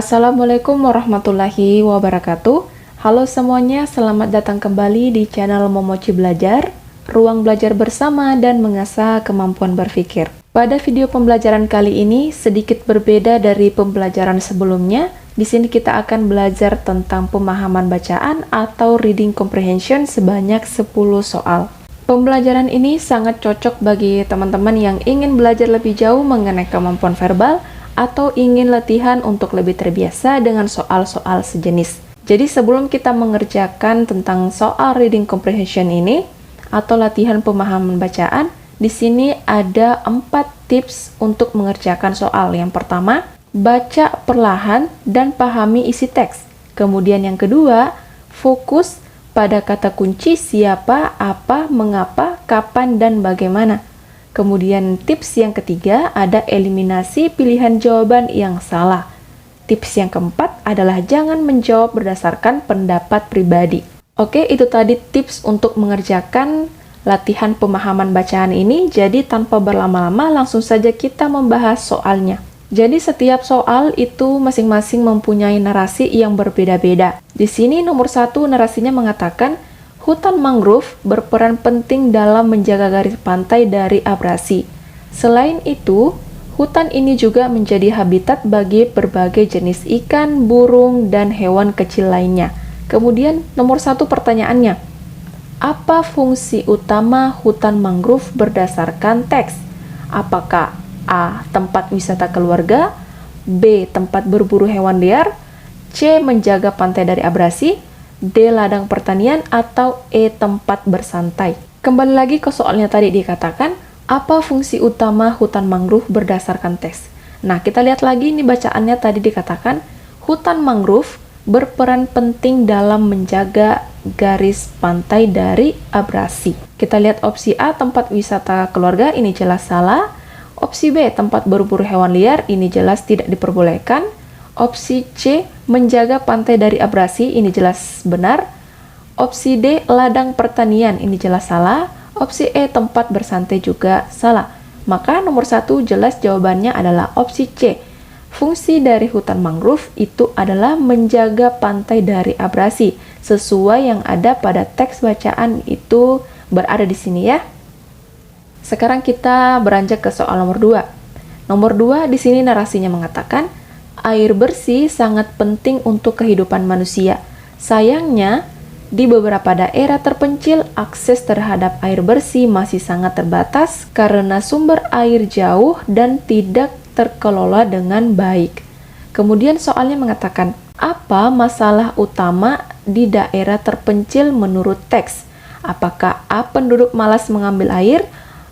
Assalamualaikum warahmatullahi wabarakatuh. Halo semuanya, selamat datang kembali di channel Momochi Belajar, ruang belajar bersama dan mengasah kemampuan berpikir. Pada video pembelajaran kali ini sedikit berbeda dari pembelajaran sebelumnya. Di sini kita akan belajar tentang pemahaman bacaan atau reading comprehension sebanyak 10 soal. Pembelajaran ini sangat cocok bagi teman-teman yang ingin belajar lebih jauh mengenai kemampuan verbal atau ingin latihan untuk lebih terbiasa dengan soal-soal sejenis. Jadi sebelum kita mengerjakan tentang soal reading comprehension ini atau latihan pemahaman bacaan, di sini ada 4 tips untuk mengerjakan soal. Yang pertama, baca perlahan dan pahami isi teks. Kemudian yang kedua, fokus pada kata kunci siapa, apa, mengapa, kapan, dan bagaimana. Kemudian tips yang ketiga ada eliminasi pilihan jawaban yang salah. Tips yang keempat adalah jangan menjawab berdasarkan pendapat pribadi. Oke, itu tadi tips untuk mengerjakan latihan pemahaman bacaan ini. Jadi tanpa berlama-lama langsung saja kita membahas soalnya. Jadi setiap soal itu masing-masing mempunyai narasi yang berbeda-beda. Di sini nomor 1 narasinya mengatakan, hutan mangrove berperan penting dalam menjaga garis pantai dari abrasi. Selain itu, hutan ini juga menjadi habitat bagi berbagai jenis ikan, burung, dan hewan kecil lainnya. Kemudian nomor 1 pertanyaannya, apa fungsi utama hutan mangrove berdasarkan teks? Apakah A. Tempat wisata keluarga, B. Tempat berburu hewan liar, C. Menjaga pantai dari abrasi, D. Ladang pertanian, atau E. Tempat bersantai. Kembali lagi ke soalnya tadi dikatakan, apa fungsi utama hutan mangrove berdasarkan teks? Nah, kita lihat lagi ini bacaannya tadi dikatakan, hutan mangrove berperan penting dalam menjaga garis pantai dari abrasi. Kita lihat opsi A. Tempat wisata keluarga, ini jelas salah. Opsi B, tempat berburu hewan liar, ini jelas tidak diperbolehkan. Opsi C, menjaga pantai dari abrasi, ini jelas benar. Opsi D, ladang pertanian, ini jelas salah. Opsi E, tempat bersantai juga salah. Maka nomor 1 jelas jawabannya adalah opsi C. Fungsi dari hutan mangrove itu adalah menjaga pantai dari abrasi. Sesuai yang ada pada teks bacaan itu berada di sini ya. Sekarang kita beranjak ke soal nomor 2. Nomor 2 di sini narasinya mengatakan, air bersih sangat penting untuk kehidupan manusia. Sayangnya, di beberapa daerah terpencil, akses terhadap air bersih masih sangat terbatas karena sumber air jauh dan tidak terkelola dengan baik. Kemudian soalnya mengatakan, apa masalah utama di daerah terpencil menurut teks? Apakah A. Penduduk malas mengambil air,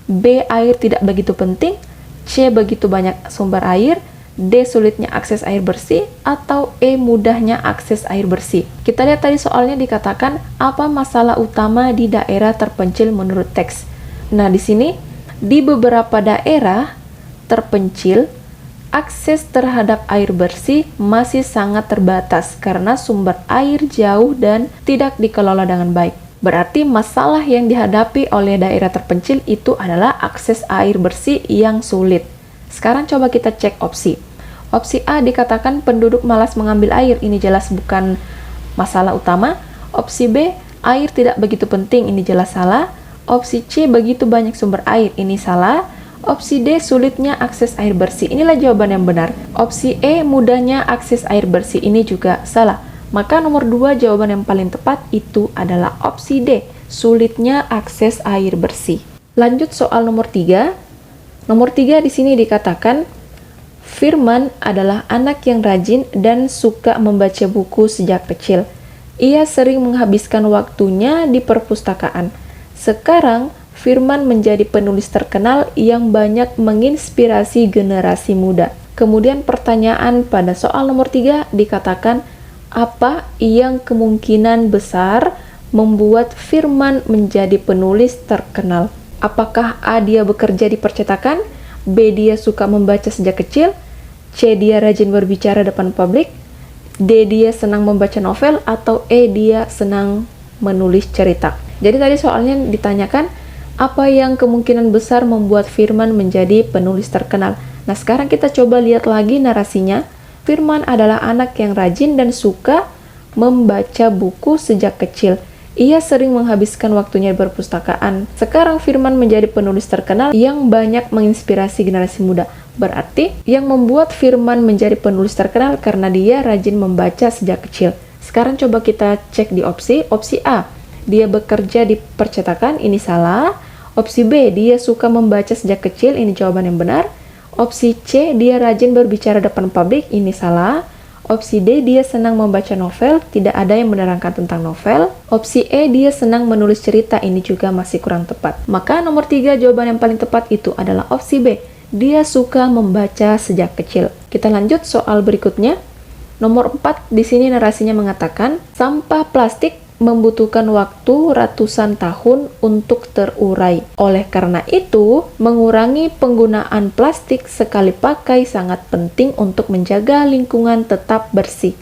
B. Air tidak begitu penting, C. Begitu banyak sumber air, D. Sulitnya akses air bersih, atau E. Mudahnya akses air bersih. Kita lihat tadi soalnya dikatakan apa masalah utama di daerah terpencil menurut teks. Nah, di sini di beberapa daerah terpencil akses terhadap air bersih masih sangat terbatas karena sumber air jauh dan tidak dikelola dengan baik. Berarti masalah yang dihadapi oleh daerah terpencil itu adalah akses air bersih yang sulit. Sekarang coba kita cek opsi. Opsi A dikatakan penduduk malas mengambil air, ini jelas bukan masalah utama. Opsi B, air tidak begitu penting, ini jelas salah. Opsi C, begitu banyak sumber air, ini salah. Opsi D, sulitnya akses air bersih, inilah jawaban yang benar. Opsi E, mudahnya akses air bersih, ini juga salah. Maka nomor 2 jawaban yang paling tepat itu adalah opsi D, sulitnya akses air bersih. Lanjut soal nomor 3. Nomor 3 di sini dikatakan, Firman adalah anak yang rajin dan suka membaca buku sejak kecil. Ia sering menghabiskan waktunya di perpustakaan. Sekarang, Firman menjadi penulis terkenal yang banyak menginspirasi generasi muda. Kemudian pertanyaan pada soal nomor 3 dikatakan, apa yang kemungkinan besar membuat Firman menjadi penulis terkenal? Apakah A. Dia bekerja di percetakan, B. Dia suka membaca sejak kecil, C. Dia rajin berbicara depan publik, D. Dia senang membaca novel, atau E. Dia senang menulis cerita. Jadi tadi soalnya ditanyakan, apa yang kemungkinan besar membuat Firman menjadi penulis terkenal? Nah, sekarang kita coba lihat lagi narasinya. Firman adalah anak yang rajin dan suka membaca buku sejak kecil. Ia sering menghabiskan waktunya di perpustakaan. Sekarang Firman menjadi penulis terkenal yang banyak menginspirasi generasi muda. Berarti yang membuat Firman menjadi penulis terkenal karena dia rajin membaca sejak kecil. Sekarang coba kita cek di opsi. Opsi A, dia bekerja di percetakan, ini salah. Opsi B, dia suka membaca sejak kecil, ini jawaban yang benar. Opsi C, dia rajin berbicara depan publik, ini salah. Opsi D, dia senang membaca novel, tidak ada yang menerangkan tentang novel. Opsi E, dia senang menulis cerita, ini juga masih kurang tepat. Maka nomor 3 jawaban yang paling tepat itu adalah opsi B, dia suka membaca sejak kecil. Kita lanjut soal berikutnya. Nomor 4, di sini narasinya mengatakan, sampah plastik membutuhkan waktu ratusan tahun untuk terurai. Oleh karena itu, mengurangi penggunaan plastik sekali pakai sangat penting untuk menjaga lingkungan tetap bersih.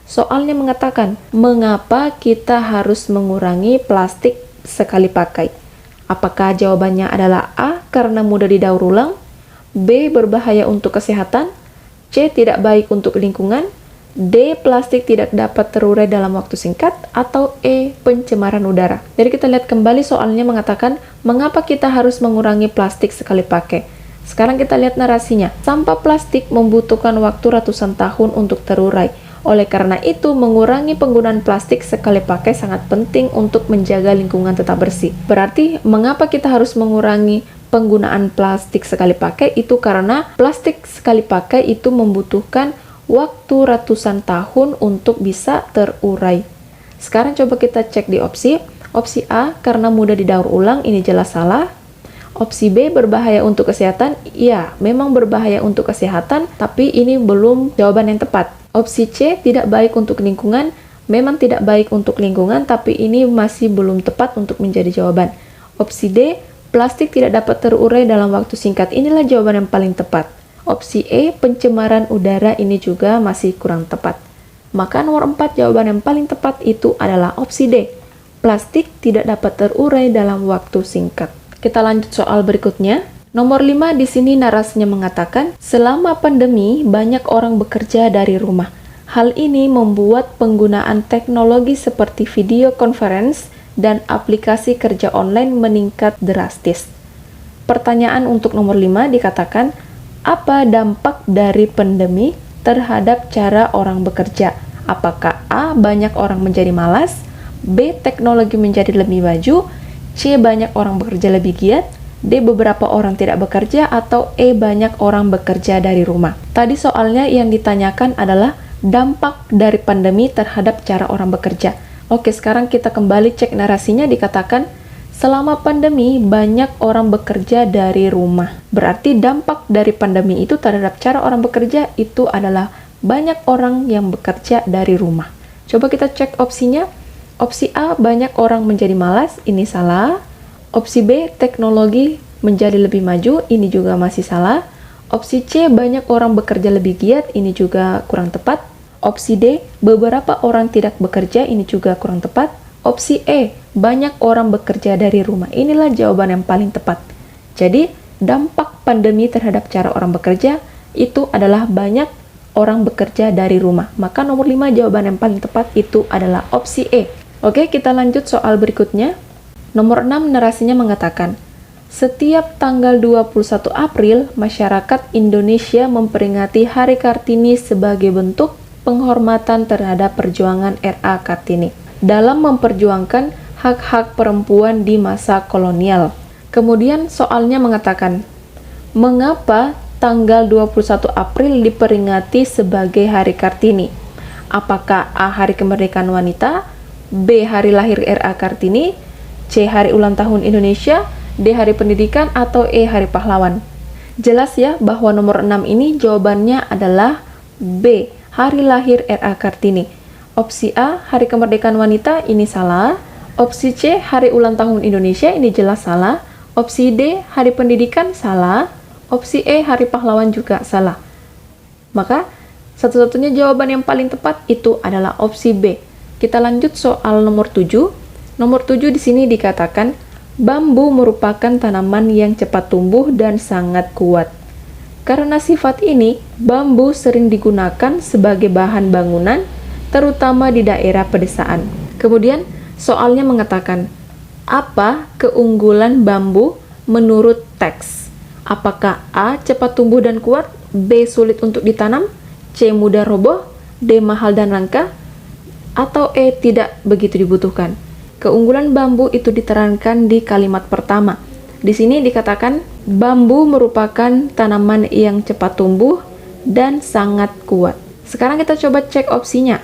Soalnya mengatakan, mengapa kita harus mengurangi plastik sekali pakai? Apakah jawabannya adalah A, karena mudah didaur ulang, B, berbahaya untuk kesehatan, C, tidak baik untuk lingkungan, D, plastik tidak dapat terurai dalam waktu singkat, atau E, pencemaran udara. Jadi kita lihat kembali soalnya mengatakan, mengapa kita harus mengurangi plastik sekali pakai? Sekarang kita lihat narasinya. Sampah plastik membutuhkan waktu ratusan tahun untuk terurai. Oleh karena itu, mengurangi penggunaan plastik sekali pakai sangat penting untuk menjaga lingkungan tetap bersih. Berarti, mengapa kita harus mengurangi penggunaan plastik sekali pakai? Itu karena plastik sekali pakai itu membutuhkan waktu ratusan tahun untuk bisa terurai. Sekarang coba kita cek di opsi. Opsi A, karena mudah didaur ulang, ini jelas salah. Opsi B, berbahaya untuk kesehatan. Ya, memang berbahaya untuk kesehatan, tapi ini belum jawaban yang tepat. Opsi C, tidak baik untuk lingkungan. Memang tidak baik untuk lingkungan, tapi ini masih belum tepat untuk menjadi jawaban. Opsi D, plastik tidak dapat terurai dalam waktu singkat. Inilah jawaban yang paling tepat. Opsi E, pencemaran udara, ini juga masih kurang tepat. Maka nomor 4 jawaban yang paling tepat itu adalah opsi D. Plastik tidak dapat terurai dalam waktu singkat. Kita lanjut soal berikutnya. Nomor 5 di sini narasinya mengatakan, selama pandemi banyak orang bekerja dari rumah. Hal ini membuat penggunaan teknologi seperti video conference dan aplikasi kerja online meningkat drastis. Pertanyaan untuk nomor 5 dikatakan, apa dampak dari pandemi terhadap cara orang bekerja? Apakah A, banyak orang menjadi malas, B, teknologi menjadi lebih maju, C, banyak orang bekerja lebih giat, D, beberapa orang tidak bekerja, atau E, banyak orang bekerja dari rumah? Tadi soalnya yang ditanyakan adalah dampak dari pandemi terhadap cara orang bekerja. Oke, sekarang kita kembali cek narasinya, dikatakan selama pandemi, banyak orang bekerja dari rumah. Berarti dampak dari pandemi itu terhadap cara orang bekerja itu adalah banyak orang yang bekerja dari rumah. Coba kita cek opsinya. Opsi A, banyak orang menjadi malas, ini salah. Opsi B, teknologi menjadi lebih maju, ini juga masih salah. Opsi C, banyak orang bekerja lebih giat, ini juga kurang tepat. Opsi D, beberapa orang tidak bekerja, ini juga kurang tepat. Opsi E, banyak orang bekerja dari rumah. Inilah jawaban yang paling tepat. Jadi, dampak pandemi terhadap cara orang bekerja itu adalah banyak orang bekerja dari rumah. Maka nomor 5 jawaban yang paling tepat itu adalah opsi E. Oke, kita lanjut soal berikutnya. Nomor 6 narasinya mengatakan, setiap tanggal 21 April, masyarakat Indonesia memperingati Hari Kartini sebagai bentuk penghormatan terhadap perjuangan R.A. Kartini dalam memperjuangkan hak-hak perempuan di masa kolonial. Kemudian soalnya mengatakan, mengapa tanggal 21 April diperingati sebagai Hari Kartini? Apakah A, Hari Kemerdekaan Wanita, B, Hari Lahir R.A. Kartini, C, Hari Ulang Tahun Indonesia, D, Hari Pendidikan, atau E, Hari Pahlawan? Jelas ya bahwa nomor 6 ini jawabannya adalah B, Hari Lahir R.A. Kartini. Opsi A, Hari Kemerdekaan Wanita, ini salah. Opsi C, Hari Ulang Tahun Indonesia, ini jelas salah. Opsi D, Hari Pendidikan, salah. Opsi E, Hari Pahlawan juga salah. Maka, satu-satunya jawaban yang paling tepat itu adalah opsi B. Kita lanjut soal nomor 7. Nomor 7 di sini dikatakan, bambu merupakan tanaman yang cepat tumbuh dan sangat kuat. Karena sifat ini, bambu sering digunakan sebagai bahan bangunan, terutama di daerah pedesaan. Kemudian, soalnya mengatakan, apa keunggulan bambu menurut teks? Apakah A. cepat tumbuh dan kuat, B. sulit untuk ditanam, C. mudah roboh, D. mahal dan langka, atau E. tidak begitu dibutuhkan? Keunggulan bambu itu diterangkan di kalimat pertama. Di sini dikatakan bambu merupakan tanaman yang cepat tumbuh dan sangat kuat. Sekarang kita coba cek opsinya.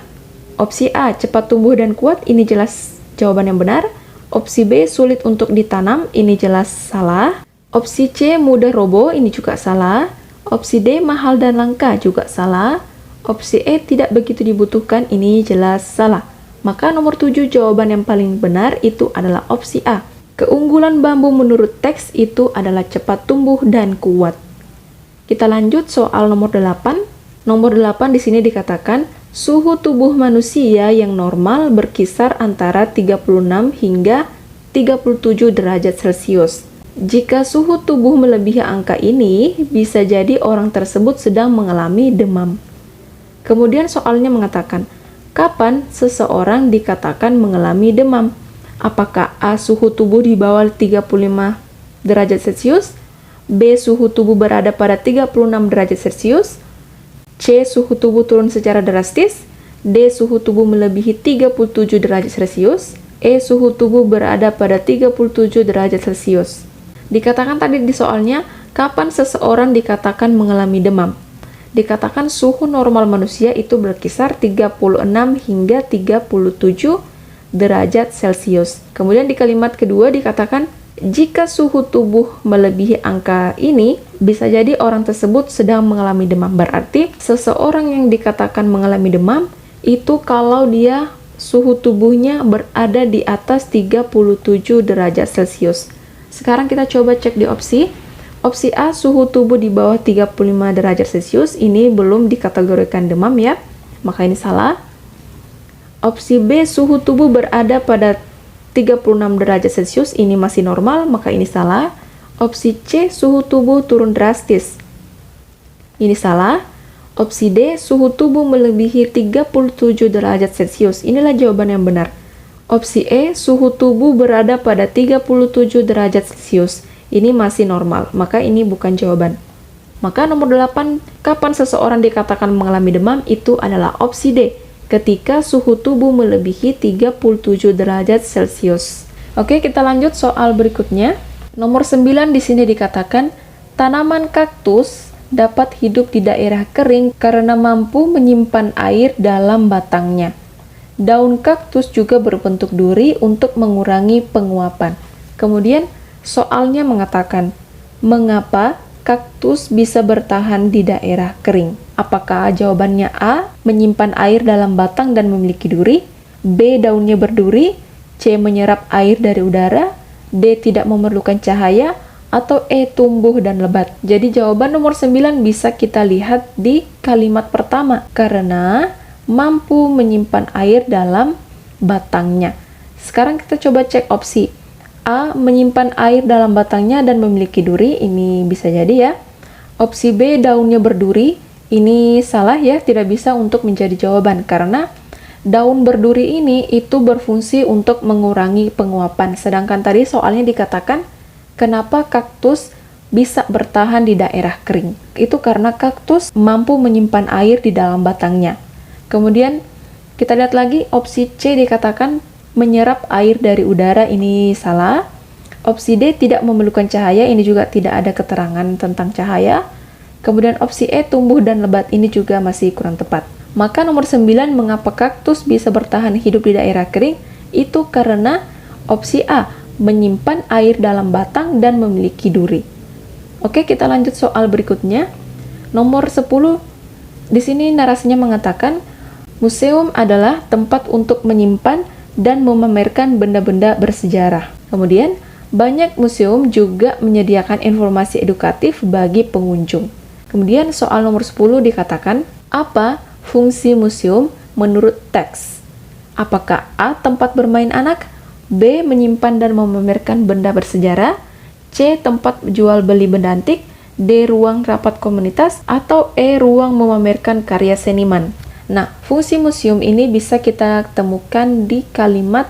Opsi A, cepat tumbuh dan kuat, ini jelas jawaban yang benar. Opsi B, sulit untuk ditanam, ini jelas salah. Opsi C, mudah roboh, ini juga salah. Opsi D, mahal dan langka, juga salah. Opsi E, tidak begitu dibutuhkan, ini jelas salah. Maka nomor 7 jawaban yang paling benar itu adalah opsi A. Keunggulan bambu menurut teks itu adalah cepat tumbuh dan kuat. Kita lanjut soal nomor 8. Nomor 8 di sini dikatakan, suhu tubuh manusia yang normal berkisar antara 36 hingga 37 derajat Celcius. Jika suhu tubuh melebihi angka ini, bisa jadi orang tersebut sedang mengalami demam. Kemudian soalnya mengatakan, kapan seseorang dikatakan mengalami demam? Apakah A. suhu tubuh di bawah 35 derajat Celcius, B. suhu tubuh berada pada 36 derajat Celcius, C. suhu tubuh turun secara drastis, D. suhu tubuh melebihi 37 derajat Celcius, E. suhu tubuh berada pada 37 derajat Celcius. Dikatakan tadi di soalnya, kapan seseorang dikatakan mengalami demam? Dikatakan suhu normal manusia itu berkisar 36 hingga 37 derajat Celcius. Kemudian di kalimat kedua dikatakan, jika suhu tubuh melebihi angka ini, bisa jadi orang tersebut sedang mengalami demam. Berarti seseorang yang dikatakan mengalami demam itu kalau dia suhu tubuhnya berada di atas 37 derajat Celcius. Sekarang kita coba cek di opsi. Opsi A, suhu tubuh di bawah 35 derajat Celcius, ini belum dikategorikan demam ya, maka ini salah. Opsi B, suhu tubuh berada pada 36 derajat Celcius, ini masih normal, maka ini salah. Opsi C, suhu tubuh turun drastis, ini salah. Opsi D, suhu tubuh melebihi 37 derajat Celcius, inilah jawaban yang benar. Opsi E, suhu tubuh berada pada 37 derajat Celcius, ini masih normal, maka ini bukan jawaban. Maka nomor 8, kapan seseorang dikatakan mengalami demam, itu adalah opsi D, ketika suhu tubuh melebihi 37 derajat Celcius. Oke, kita lanjut soal berikutnya. Nomor 9 di sini dikatakan, tanaman kaktus dapat hidup di daerah kering karena mampu menyimpan air dalam batangnya. Daun kaktus juga berbentuk duri untuk mengurangi penguapan. Kemudian, soalnya mengatakan, mengapa kaktus bisa bertahan di daerah kering? Apakah jawabannya A, menyimpan air dalam batang dan memiliki duri, B, daunnya berduri, C, menyerap air dari udara, D, tidak memerlukan cahaya, atau E, tumbuh dan lebat? Jadi jawaban nomor 9 bisa kita lihat di kalimat pertama, karena mampu menyimpan air dalam batangnya. Sekarang kita coba cek opsi. A, menyimpan air dalam batangnya dan memiliki duri, ini bisa jadi ya. Opsi B, daunnya berduri, ini salah ya, tidak bisa untuk menjadi jawaban karena daun berduri ini itu berfungsi untuk mengurangi penguapan. Sedangkan tadi soalnya dikatakan kenapa kaktus bisa bertahan di daerah kering. Itu karena kaktus mampu menyimpan air di dalam batangnya. Kemudian kita lihat lagi opsi C dikatakan menyerap air dari udara, ini salah. Opsi D, tidak memerlukan cahaya, ini juga tidak ada keterangan tentang cahaya. Kemudian opsi E, tumbuh dan lebat, ini juga masih kurang tepat. Maka nomor 9, mengapa kaktus bisa bertahan hidup di daerah kering? Itu karena opsi A, menyimpan air dalam batang dan memiliki duri. Oke, kita lanjut soal berikutnya. Nomor 10, di sini narasinya mengatakan, museum adalah tempat untuk menyimpan dan memamerkan benda-benda bersejarah. Kemudian, banyak museum juga menyediakan informasi edukatif bagi pengunjung. Kemudian soal nomor 10 dikatakan, apa fungsi museum menurut teks? Apakah A, tempat bermain anak, B, menyimpan dan memamerkan benda bersejarah, C, tempat jual beli benda antik, D. Ruang rapat komunitas, atau E. Ruang memamerkan karya seniman. Nah, fungsi museum ini bisa kita temukan di kalimat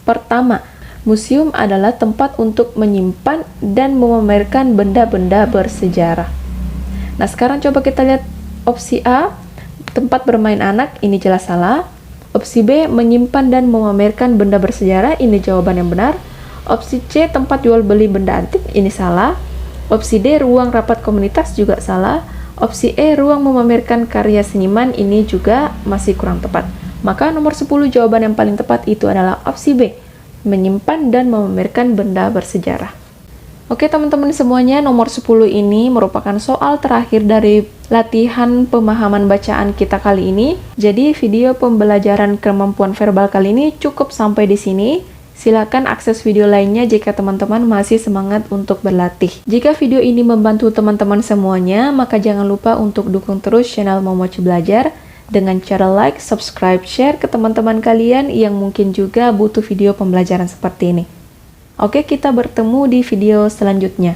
pertama. Museum adalah tempat untuk menyimpan dan memamerkan benda-benda bersejarah. Nah, sekarang coba kita lihat opsi A, tempat bermain anak, ini jelas salah. Opsi B, menyimpan dan memamerkan benda bersejarah, ini jawaban yang benar. Opsi C, tempat jual beli benda antik, ini salah. Opsi D, ruang rapat komunitas, juga salah. Opsi E, ruang memamerkan karya seniman, ini juga masih kurang tepat. Maka nomor 10 jawaban yang paling tepat itu adalah opsi B, menyimpan dan memamerkan benda bersejarah. Oke teman-teman semuanya, nomor 10 ini merupakan soal terakhir dari latihan pemahaman bacaan kita kali ini. Jadi video pembelajaran kemampuan verbal kali ini cukup sampai di sini. Silakan akses video lainnya jika teman-teman masih semangat untuk berlatih. Jika video ini membantu teman-teman semuanya, maka jangan lupa untuk dukung terus channel Momoci Belajar dengan cara like, subscribe, share ke teman-teman kalian yang mungkin juga butuh video pembelajaran seperti ini. Oke, kita bertemu di video selanjutnya.